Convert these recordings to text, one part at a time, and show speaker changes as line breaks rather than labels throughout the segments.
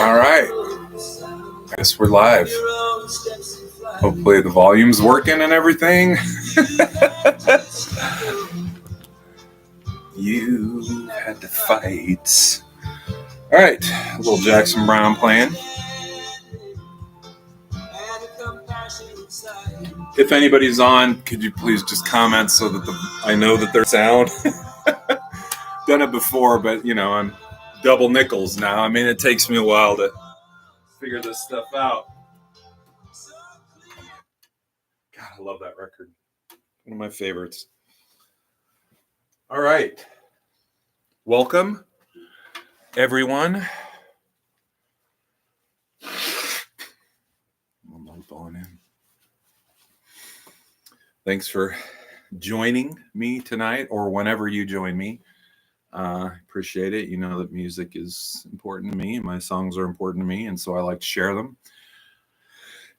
All right. I guess we're live. Hopefully the volume's working and everything. You had to fight. All right. A little Jackson Brown playing. If anybody's on, could you please just comment so that I know that there's sound? Done it before, but you know, I'm double nickels now. I mean, it takes me a while to figure this stuff out. God, I love that record. One of my favorites. All right. Welcome, everyone. I'm falling in. Thanks for joining me tonight or whenever you join me. Appreciate it. You know that music is important to me and my songs are important to me, and so I like to share them.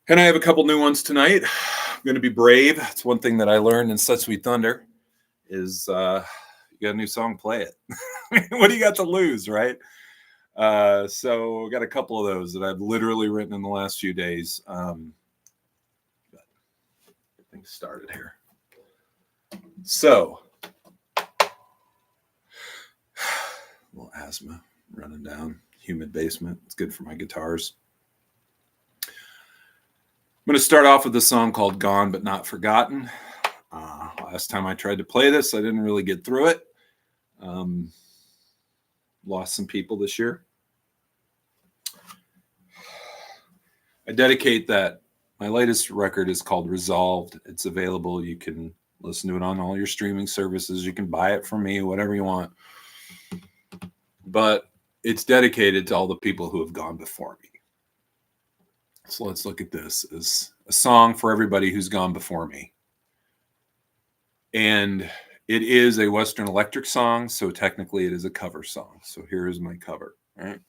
And I have a couple new ones tonight. I'm going to be brave. It's one thing that I learned in Such Sweet Thunder is you got a new song, play it. What do you got to lose, right? So I got a couple of those that I've literally written in the last few days. But get things started here. So, a little asthma running down, humid basement. It's good for my guitars. I'm going to start off with a song called Gone But Not Forgotten. Last time I tried to play this, I didn't really get through it. Lost some people this year. I dedicate that. My latest record is called Resolved. It's available. You can listen to it on all your streaming services. You can buy it from me, whatever you want. But it's dedicated to all the people who have gone before me. So let's look at this as a song for everybody who's gone before me. And it is a Western Electric song, so technically it is a cover song. So here is my cover, all right?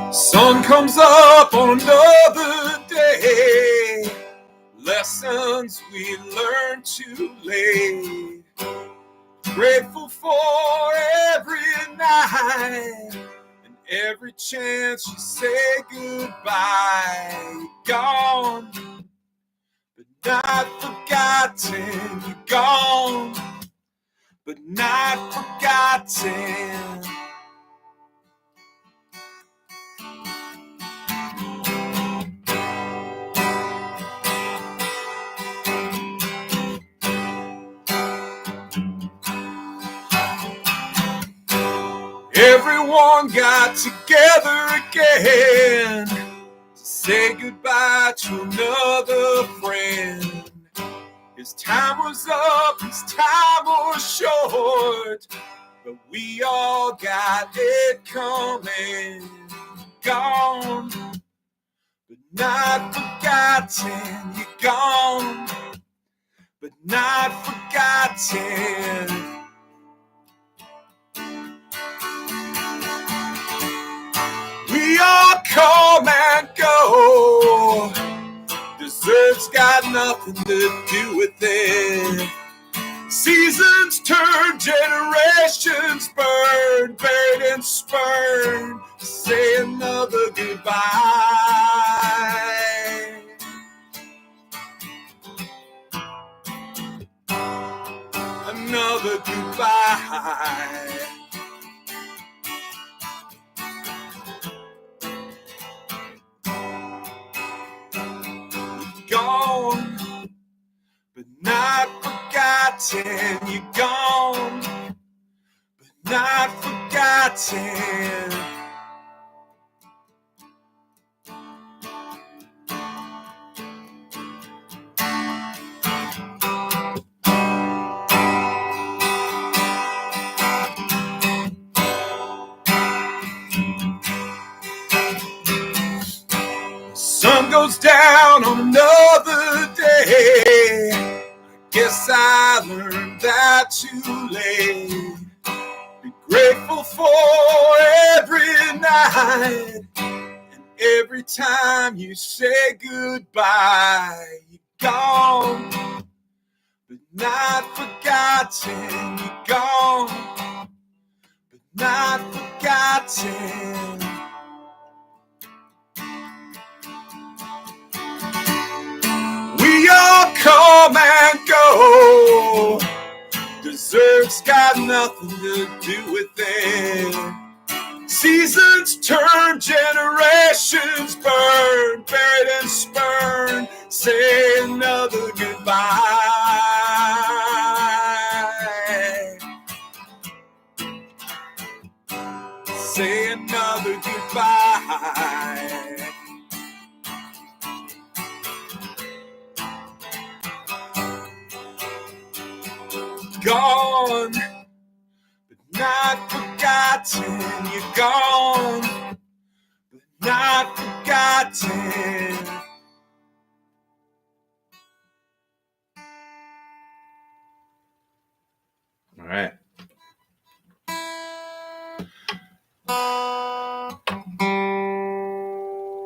Sun comes up on another day. Lessons we learned too late. Grateful for every night and every chance you say goodbye. Gone, but not forgotten. You're gone, but not forgotten. Everyone got together again to say goodbye to another friend. His time was up, his time was short, but we all got it coming. Gone, but not forgotten. You're gone, but not forgotten. We all come and go. Desert's got nothing to do with it. Seasons turn, generations burn, buried and spurned. Say another goodbye. Another goodbye. Gone, but not forgotten. You're gone, but not forgotten. Sun goes down down on another day. Guess I learned that too late. Be grateful for every night and every time you say goodbye. You're gone, but not forgotten. You're gone, but not forgotten. We all come and go. Desert's got nothing to do with it. Seasons turn, generations burn, buried and spurned. Say another goodbye. Say another goodbye. Gone, but not forgotten. You're gone, but not forgotten. All right.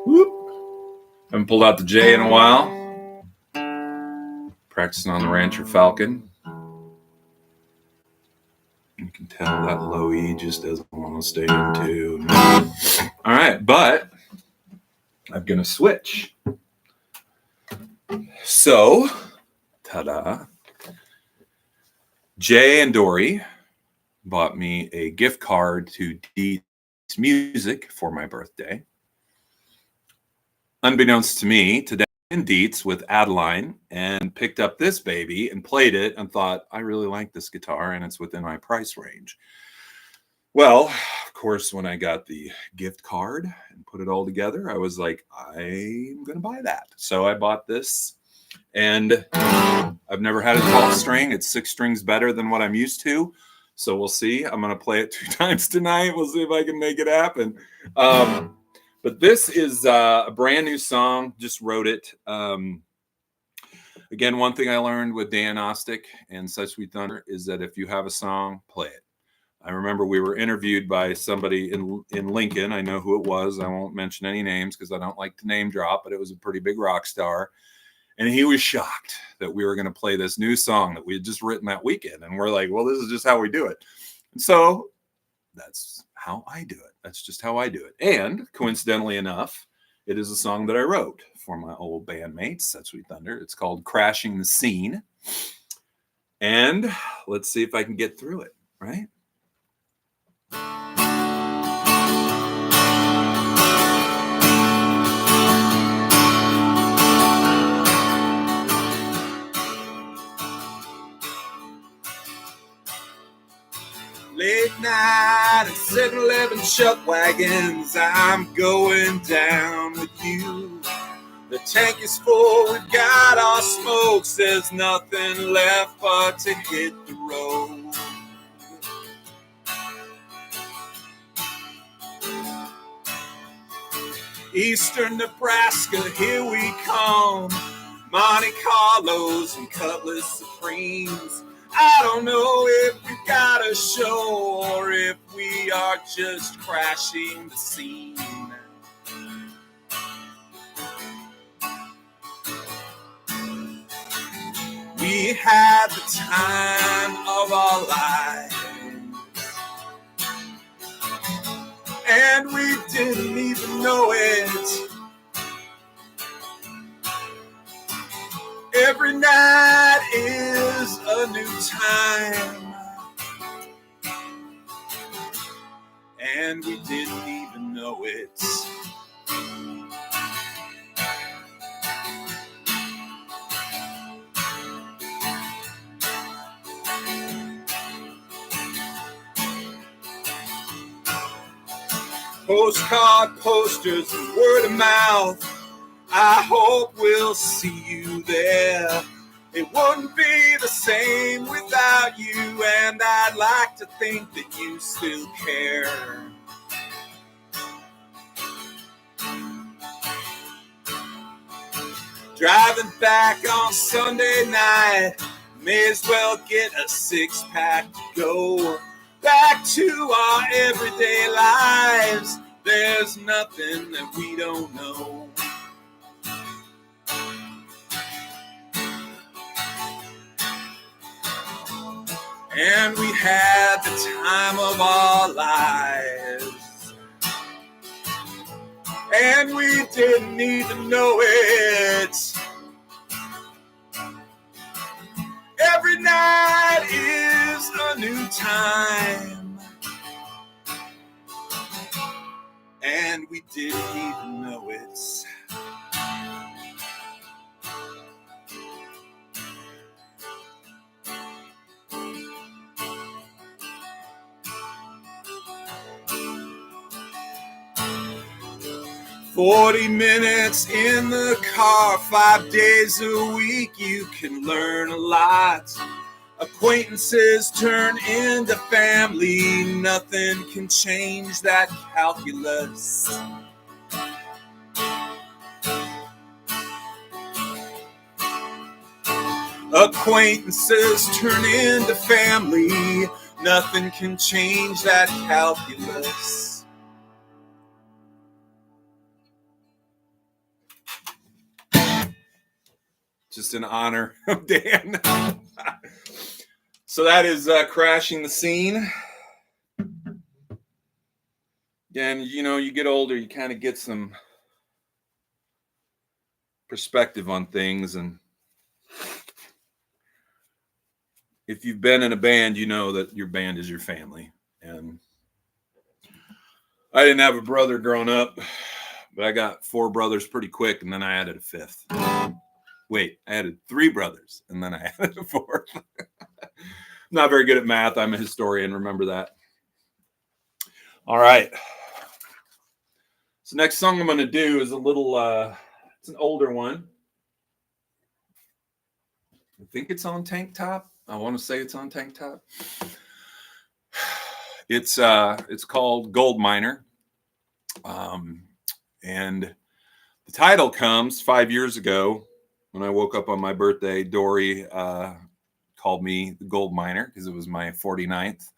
Whoop. Haven't pulled out the J in a while. Practicing on the Rancher Falcon. You can tell that low E just doesn't want to stay in tune. All right, but I'm going to switch. So, ta-da. Jay and Dory bought me a gift card to Deets Music for my birthday. Unbeknownst to me, today in Deets with Adeline and picked up this baby and played it and thought, I really like this guitar and it's within my price range. Well, of course, when I got the gift card and put it all together, I was like, I'm going to buy that. So I bought this, and I've never had a 12 string. It's 6 strings better than what I'm used to. So we'll see. I'm going to play it 2 times tonight. We'll see if I can make it happen. But this is a brand new song. Just wrote it. Again, one thing I learned with Dan Ostick and Such Sweet Thunder is that if you have a song, play it. I remember we were interviewed by somebody in Lincoln. I know who it was. I won't mention any names because I don't like to name drop, but it was a pretty big rock star. And he was shocked that we were going to play this new song that we had just written that weekend. And we're like, well, this is just how we do it. And so that's how I do it. That's just how I do it. And coincidentally enough, it is a song that I wrote for my old bandmates, Such Sweet Thunder. It's called Crashing the Scene. And let's see if I can get through it, right? Late night at 7-Eleven chuck wagons, I'm going down with you. The tank is full, we've got our smokes, there's nothing left but to hit the road. Eastern Nebraska, here we come. Monte Carlos and Cutlass Supremes. I don't know if we got a show or if we are just crashing the scene. We had the time of our lives, and we didn't even know it. Every night is a new time, and we didn't even know it. Postcard, posters, and word of mouth. I hope we'll see you there. It wouldn't be the same without you, and I'd like to think that you still care. Driving back on Sunday night, may as well get a six-pack to go back to our everyday lives. There's nothing that we don't know. And we had the time of our lives, and we didn't even know it. Every night is a new time, and we didn't even know it. 40 minutes in the car, 5 days a week, you can learn a lot. Acquaintances turn into family, nothing can change that calculus. Acquaintances turn into family, nothing can change that calculus. Just in honor of Dan. So that is Crashing the Scene. Again, you know, you get older, you kind of get some perspective on things. And if you've been in a band, you know that your band is your family. And I didn't have a brother growing up, but I got 4 brothers pretty quick, and then I added a 5th. Wait, I added 3 brothers, and then I added a 4th. Not very good at math. I'm a historian. Remember that. All right. So next song I'm going to do is a little, it's an older one. I think it's on Tank Top. I want to say it's on Tank Top. It's called Gold Miner. And the title comes 5 years ago. When I woke up on my birthday, Dory called me the Gold Miner because it was my 49th.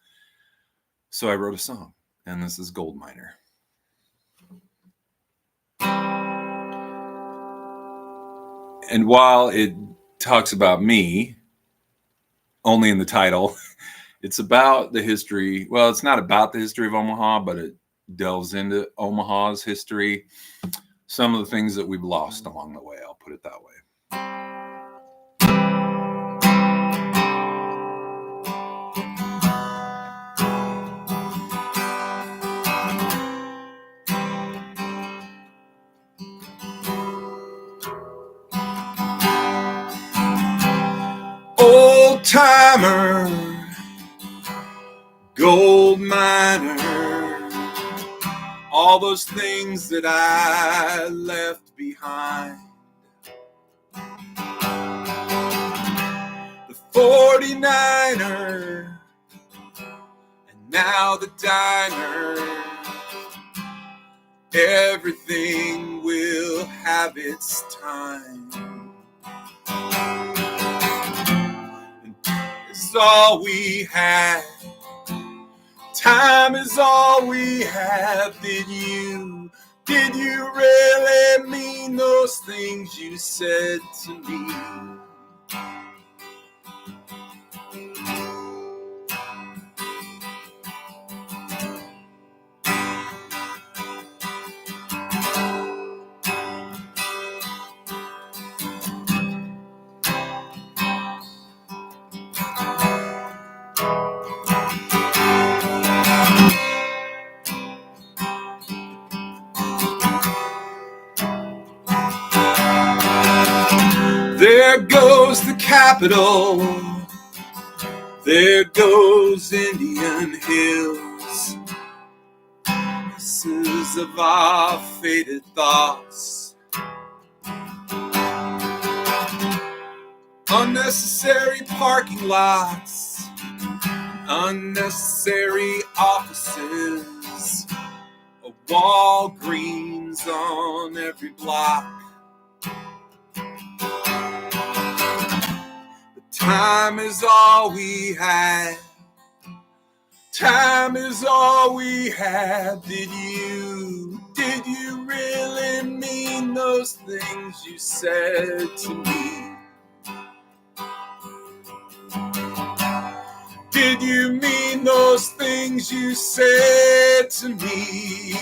So I wrote a song, and this is Gold Miner. And while it talks about me, only in the title, it's about the history. Well, it's not about the history of Omaha, but it delves into Omaha's history. Some of the things that we've lost along the way, I'll put it that way. Old timer, gold miner, all those things that I left behind. The 49er, and now the diner. Everything will have its time. It's all we have. Time is all we have. Did you really mean those things you said to me? There goes the Capitol, there goes Indian Hills, pieces of our faded thoughts. Unnecessary parking lots, unnecessary offices, a Walgreens on every block. Time is all we had. Time is all we have. Did you really mean those things you said to me? Did you mean those things you said to me?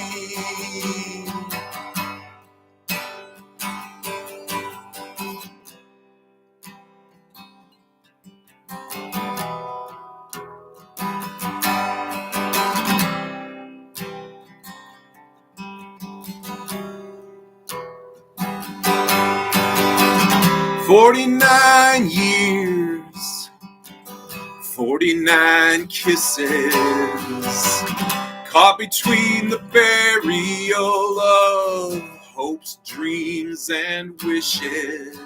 49 years, 49 kisses, caught between the burial of hopes, dreams, and wishes.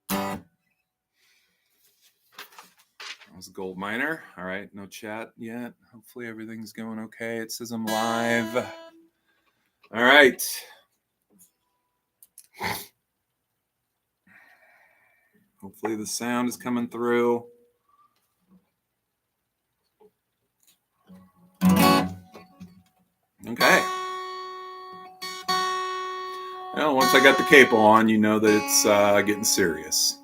That was a gold miner. All right, no chat yet. Hopefully everything's going okay. It says I'm live. All right. Hopefully the sound is coming through. Okay. Well, once I got the capo on, you know that it's getting serious.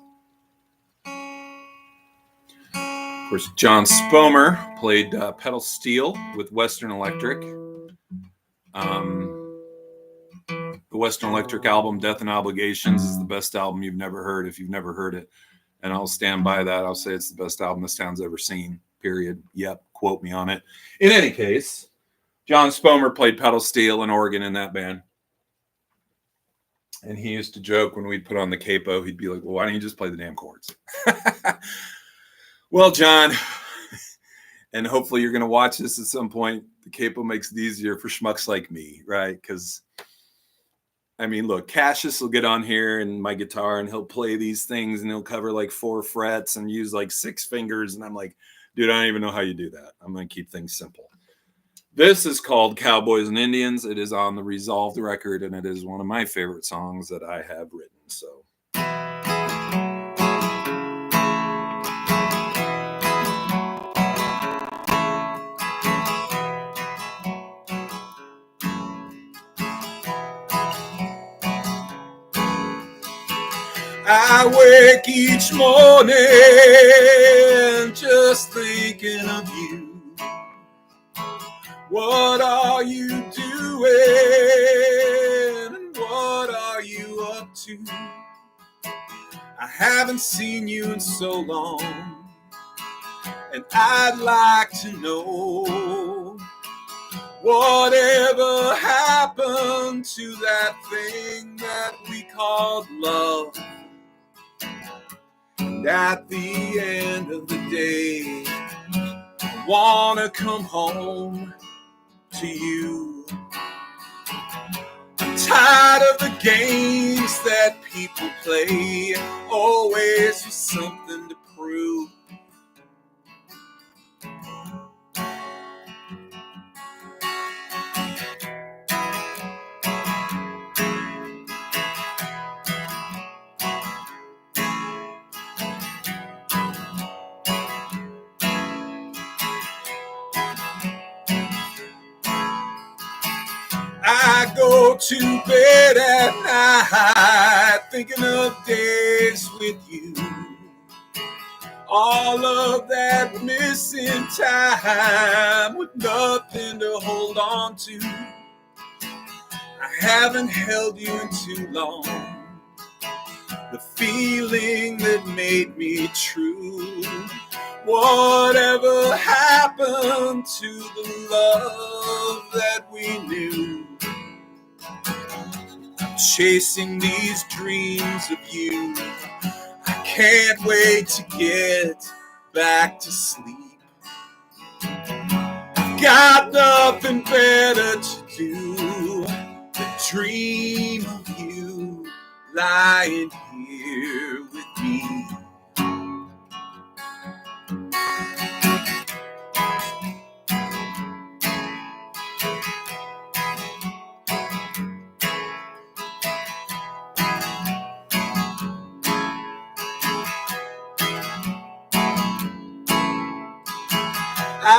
Of course, John Spomer played pedal steel with Western Electric. The Western Electric album, Death and Obligations, is the best album you've never heard if you've never heard it. And I'll stand by that. I'll say it's the best album this town's ever seen, period. Yep, quote me on it. In any case, John Spomer played pedal steel and organ in that band. And he used to joke when we'd put on the capo, he'd be like, well, why don't you just play the damn chords? Well, John, and hopefully you're going to watch this at some point, the capo makes it easier for schmucks like me, right? Because, I mean, look, Cassius will get on here and my guitar and he'll play these things and he'll cover like 4 frets and use like 6 fingers. And I'm like, dude, I don't even know how you do that. I'm going to keep things simple. This is called Cowboys and Indians. It is on the Resolved record, and it is one of my favorite songs that I have written. So, I wake each morning just thinking of you. What are you doing? And what are you up to? I haven't seen you in so long, and I'd like to know whatever happened to that thing that we called love. And at the end of the day, I wanna come home to you. I'm tired of the games that people play, always with something to prove. I go to bed at night thinking of days with you. All of that missing time with nothing to hold on to. I haven't held you in too long. The feeling that made me true. Whatever happened to the love that we knew? I'm chasing these dreams of you. I can't wait to get back to sleep. I've got nothing better to do than dream of you lying here with me.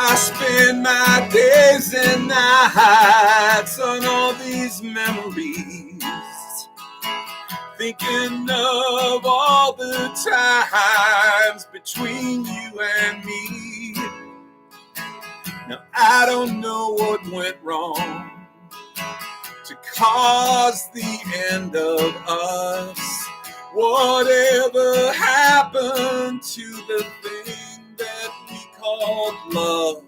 I spend my days and nights on all these memories, thinking of all the times between you and me. Now I don't know what went wrong to cause the end of us. Whatever happened to the thing that we called love?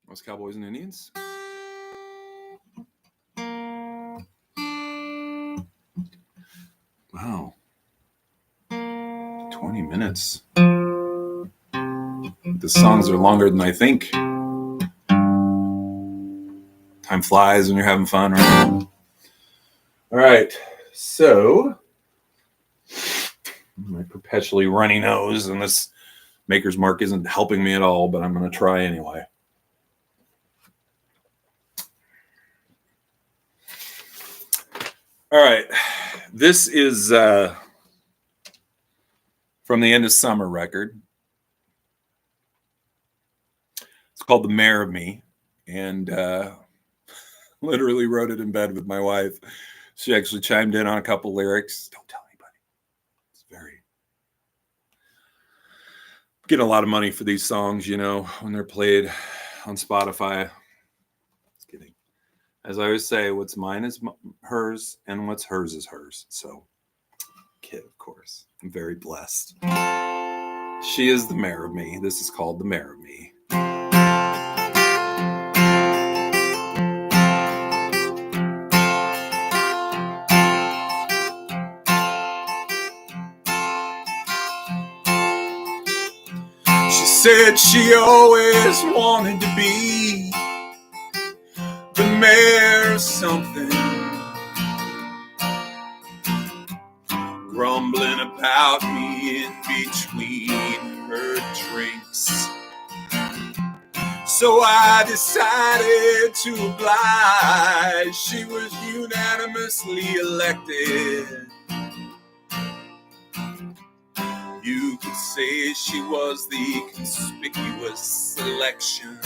Those Cowboys and Indians. Wow. 20 minutes. The songs are longer than I think. Time flies when you're having fun, right? All right. So, my perpetually runny nose and this Maker's Mark isn't helping me at all, but I'm going to try anyway. All right. This is from the End of Summer record. It's called The Mayor of Me, and literally wrote it in bed with my wife. She actually chimed in on a couple lyrics. Don't tell anybody. It's very... Get a lot of money for these songs, you know, when they're played on Spotify. Just kidding. As I always say, what's mine is hers, and what's hers is hers. So, kid, of course. I'm very blessed. She is the mayor of me. This is called The Mayor of Me. She said she always wanted to be the mayor of something, grumbling about me in between her drinks. So I decided to oblige. She was unanimously elected. You could say she was the conspicuous selection.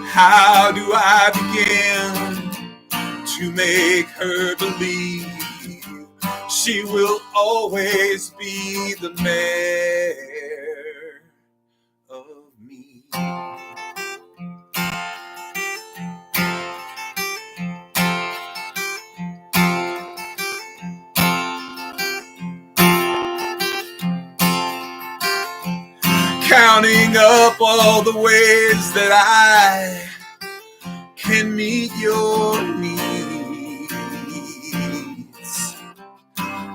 How do I begin to make her believe she will always be the mayor of me? Counting up all the ways that I can meet your needs,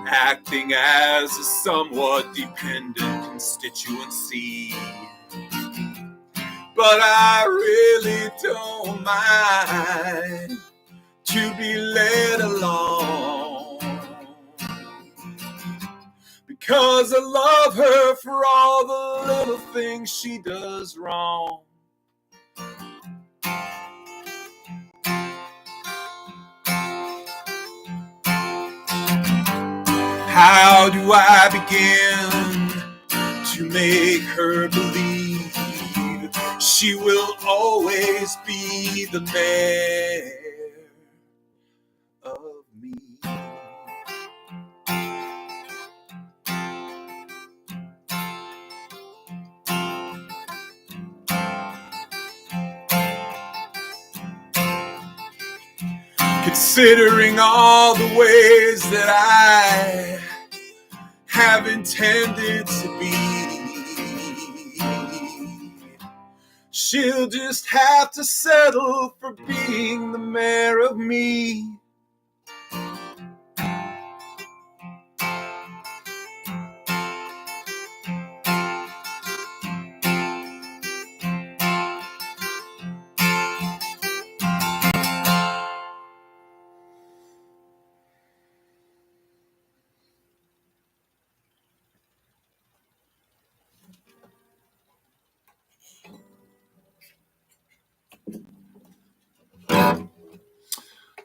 acting as a somewhat dependent constituency. But I really don't mind to be led along, because I love her for all the little things she does wrong. How do I begin to make her believe she will always be the mayor of me? Considering all the ways that I have intended to be, she'll just have to settle for being the mayor of me.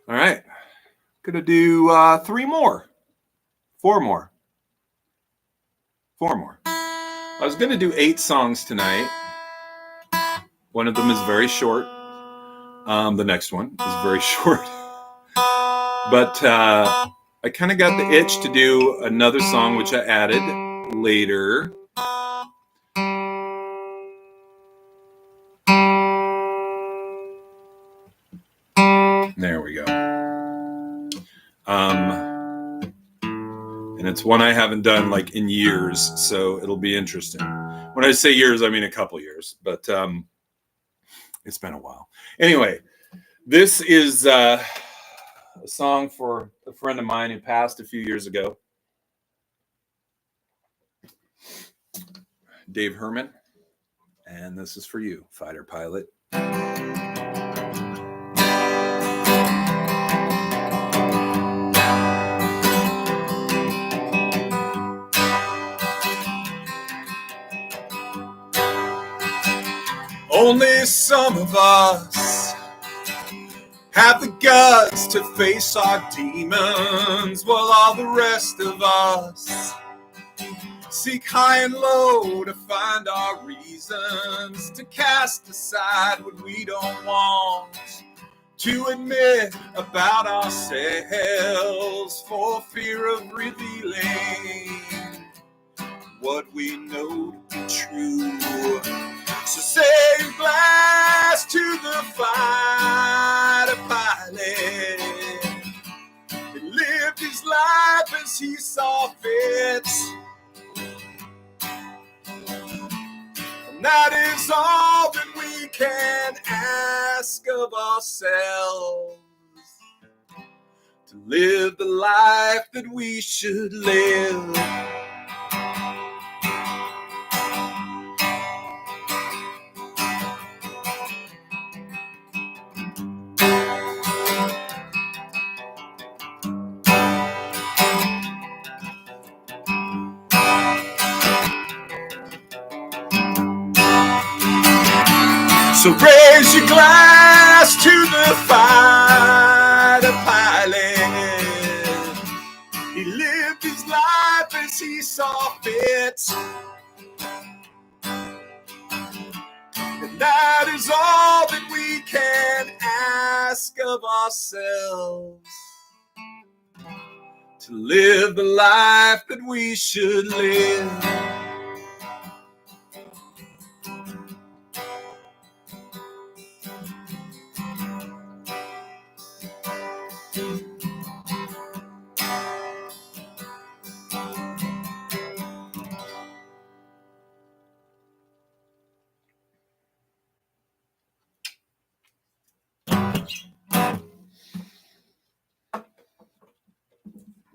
All right. Gonna do 3 more. 4 more. 4 more. I was gonna do 8 songs tonight. One of them is very short. The next one is very short. But I kind of got the itch to do another song, which I added later. There we go. And it's one I haven't done like in years, so it'll be interesting. When I say years, I mean a couple years, but it's been a while. Anyway, this is a song for a friend of mine who passed a few years ago, Dave Herman, and this is for you, fighter pilot. Only some of us have the guts to face our demons, while all the rest of us seek high and low to find our reasons to cast aside what we don't want to admit about ourselves, for fear of revealing what we know to be true. So say blast to the fighter pilot. He lived his life as he saw fit, and that is all that we can ask of ourselves, to live the life that we should live. So raise your glass to the fighter pilot. He lived his life as he saw fit, and that is all that we can ask of ourselves, to live the life that we should live.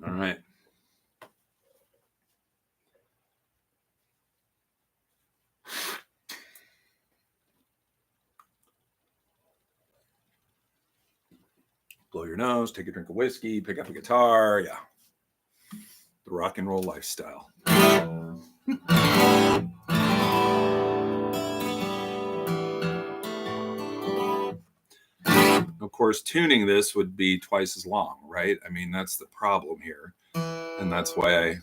All right. Blow your nose, take a drink of whiskey, pick up a guitar. Yeah. The rock and roll lifestyle. Of course, tuning this would be twice as long, right? I mean, that's the problem here. And that's why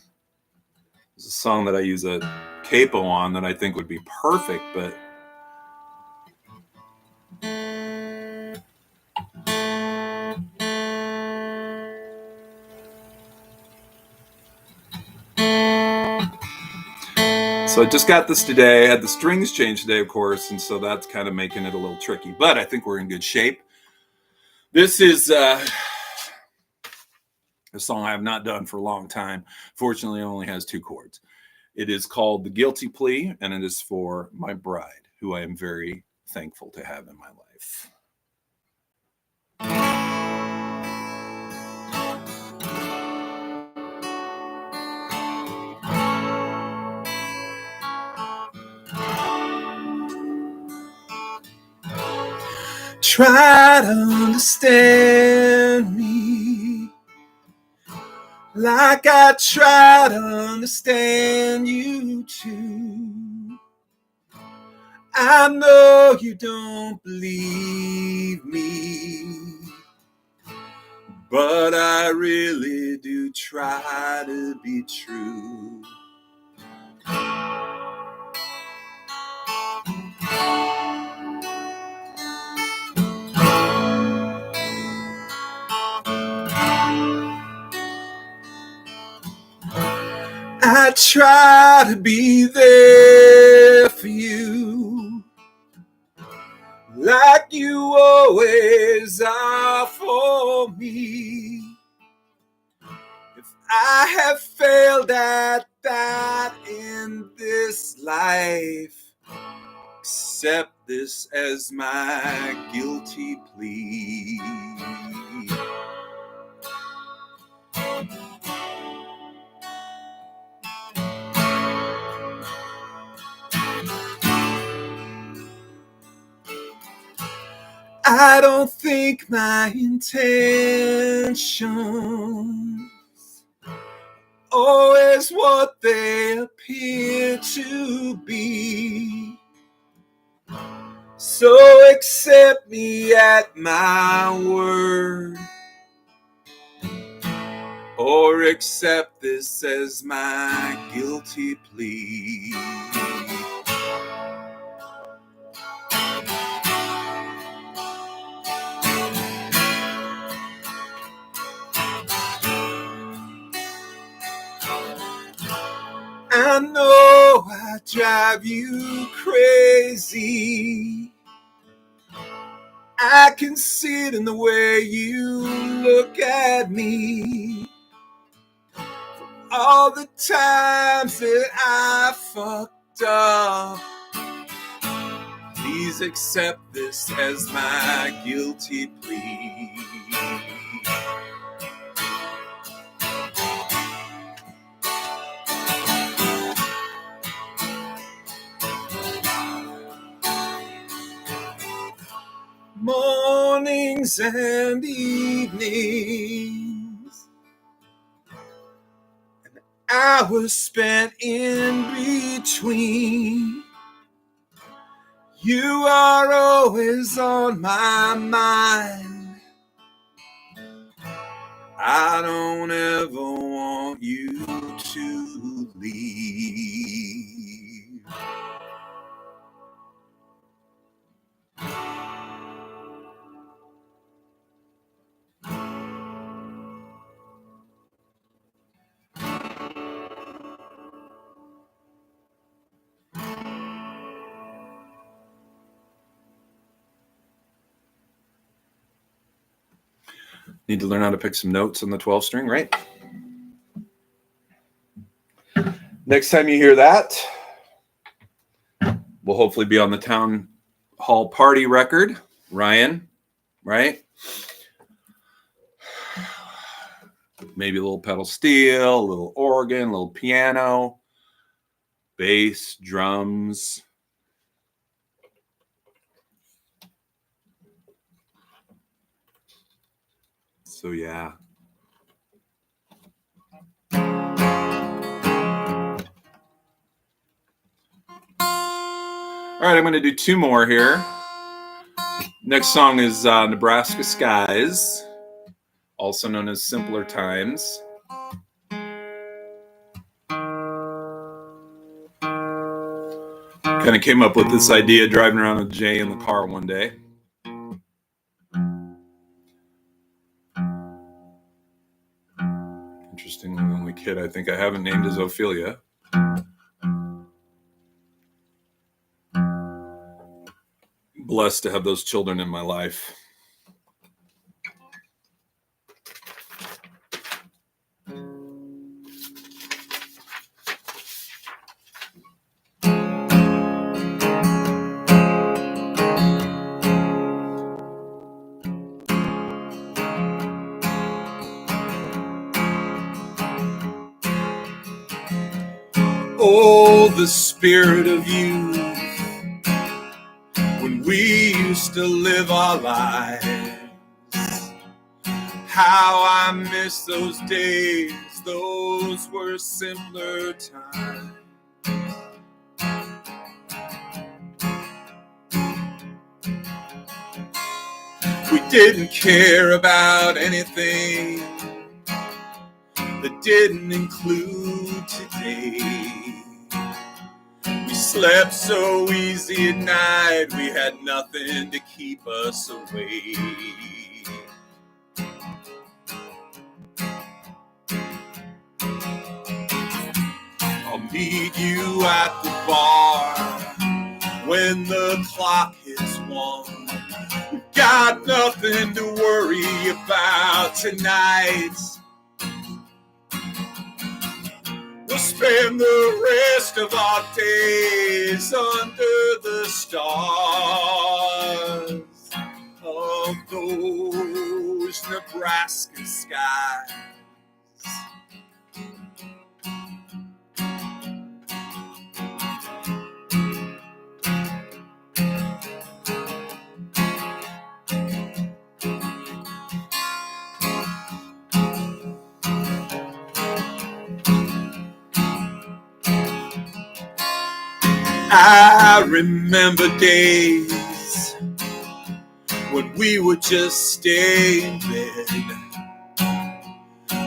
it's a song that I use a capo on that I think would be perfect, but so I just got this today. I had the strings changed today, of course, and so that's kind of making it a little tricky. But I think we're in good shape. This is a song I have not done for a long time. Fortunately, it only has 2 chords. It is called The Guilty Plea, and it is for my bride, who I am very thankful to have in my life. Try to understand me like I try to understand you too. I know you don't believe me, but I really do try to be true. I try to be there for you, like you always are for me. If I have failed at that in this life, accept this as my guilty plea. I don't think my intentions always what they appear to be. So accept me at my word, or accept this as my guilty plea. I know I drive you crazy. I can see it in the way you look at me. All the times that I fucked up, please accept this as my guilty plea. Mornings and evenings, hours spent in between, you are always on my mind. I don't ever want you to leave. Need to learn how to pick some notes on the 12 string, right? Next time you hear that, we'll hopefully be on the town hall party record. Ryan, right? Maybe a little pedal steel, a little organ, a little piano, bass, drums. So yeah. All right, I'm going to do two more here. Next song is Nebraska Skies, also known as Simpler Times. Kind of came up with this idea driving around with Jay in the car one day. Interesting, the only kid I think I haven't named is Ophelia. Blessed to have those children in my life. Oh, the spirit of youth, when we used to live our lives. How I miss those days, those were simpler times. We didn't care about anything that didn't include today. We slept so easy at night, we had nothing to keep us awake. I'll meet you at the bar when the clock hits 1. We've got nothing to worry about tonight. We'll spend the rest of our days under the stars of those Nebraska skies. I remember days when we would just stay in bed.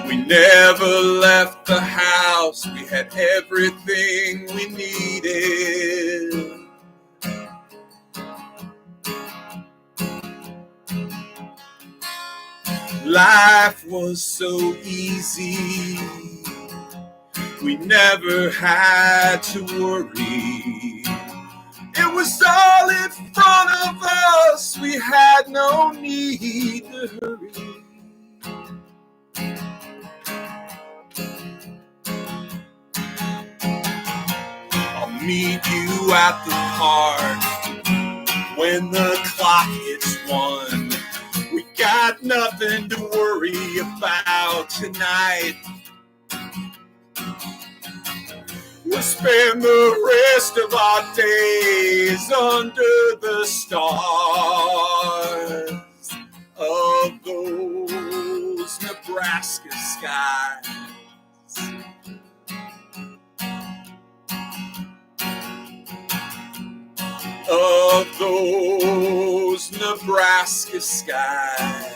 We never left the house, we had everything we needed. Life was so easy, we never had to worry. It was all in front of us, we had no need to hurry. I'll meet you at the park when the clock hits 1. We got nothing to worry about tonight. We'll spend the rest of our days under the stars of those Nebraska skies. Of those Nebraska skies.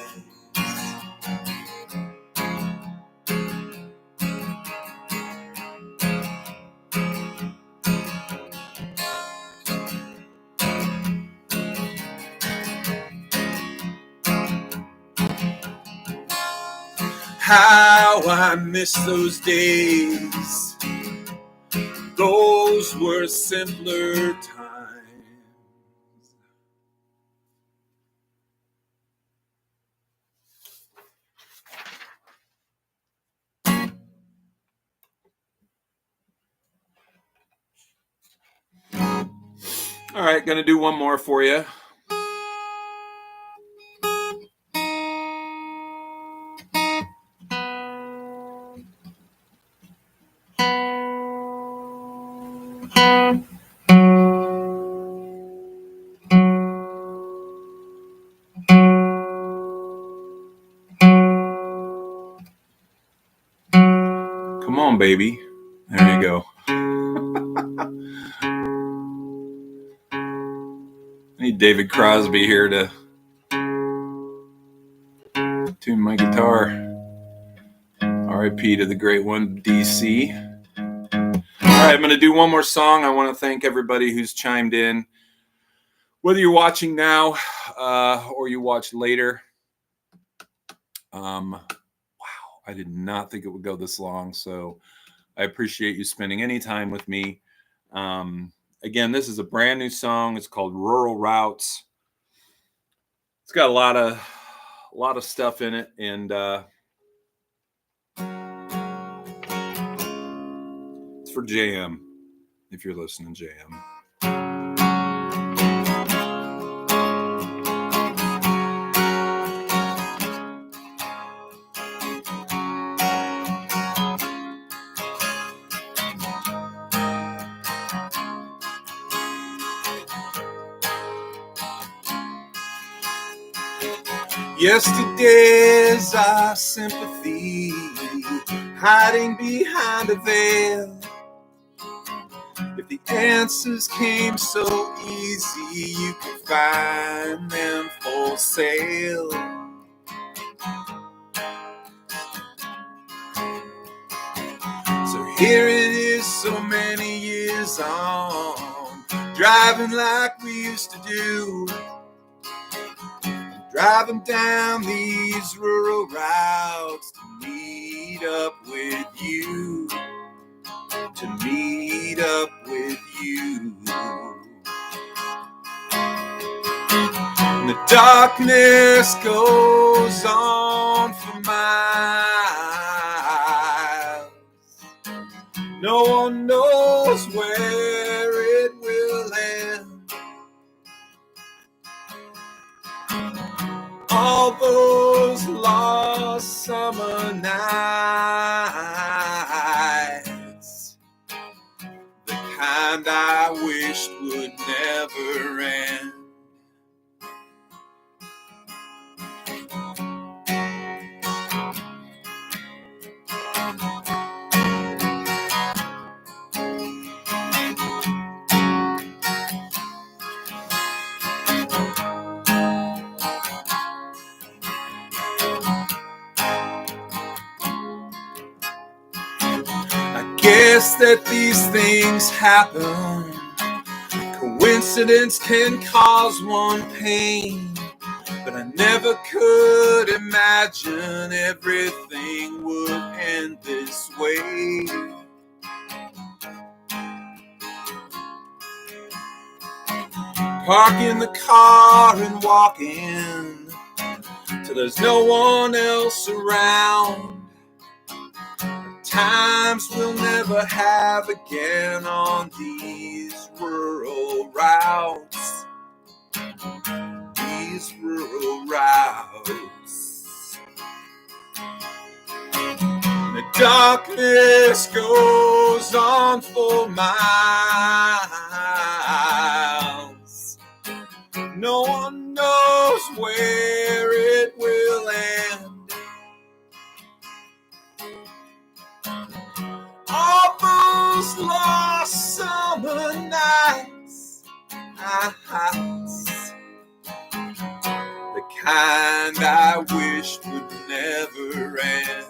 How I miss those days. Those were simpler times. All right, gonna do one more for you. Come on, baby. There you go. I need David Crosby here to tune my guitar. R.I.P. to the great one, DC. All right, I'm going to do one more song. I want to thank everybody who's chimed in. Whether you're watching now or you watch later. Wow, I did not think it would go this long, so I appreciate you spending any time with me. Again, this is a brand new song. It's called Rural Routes. It's got a lot of stuff in it, and it's for JM, if you're listening, JM. Yesterday's our sympathy, hiding behind a veil. If the answers came so easy, you could find them for sail. So here it is, so many years on, driving like we used to do, driving down these rural routes to meet up with you, to meet up with you. And the darkness goes on for miles. No one knows where it will end. All those lost summer nights, the kind I wished would never end. I guess that these things happen. Coincidence can cause one pain, but I never could imagine everything would end this way. Parking the car and walking till there's no one else around. Times we'll never have again on these rural routes. These rural routes. The darkness goes on for miles. No one knows where it will end. All those lost summer nights, the kind I wished would never end.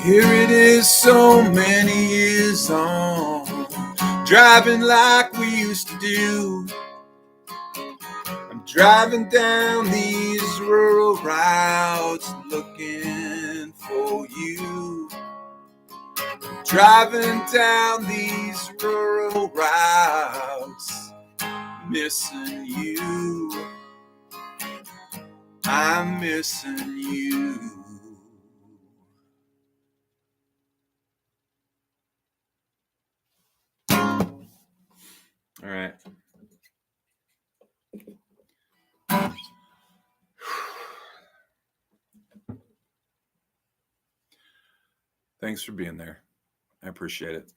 Here it is, so many years on, driving like we used to do. I'm driving down these rural routes looking for you. I'm driving down these rural routes, missing you. I'm missing you. All right. Thanks for being there. I appreciate it.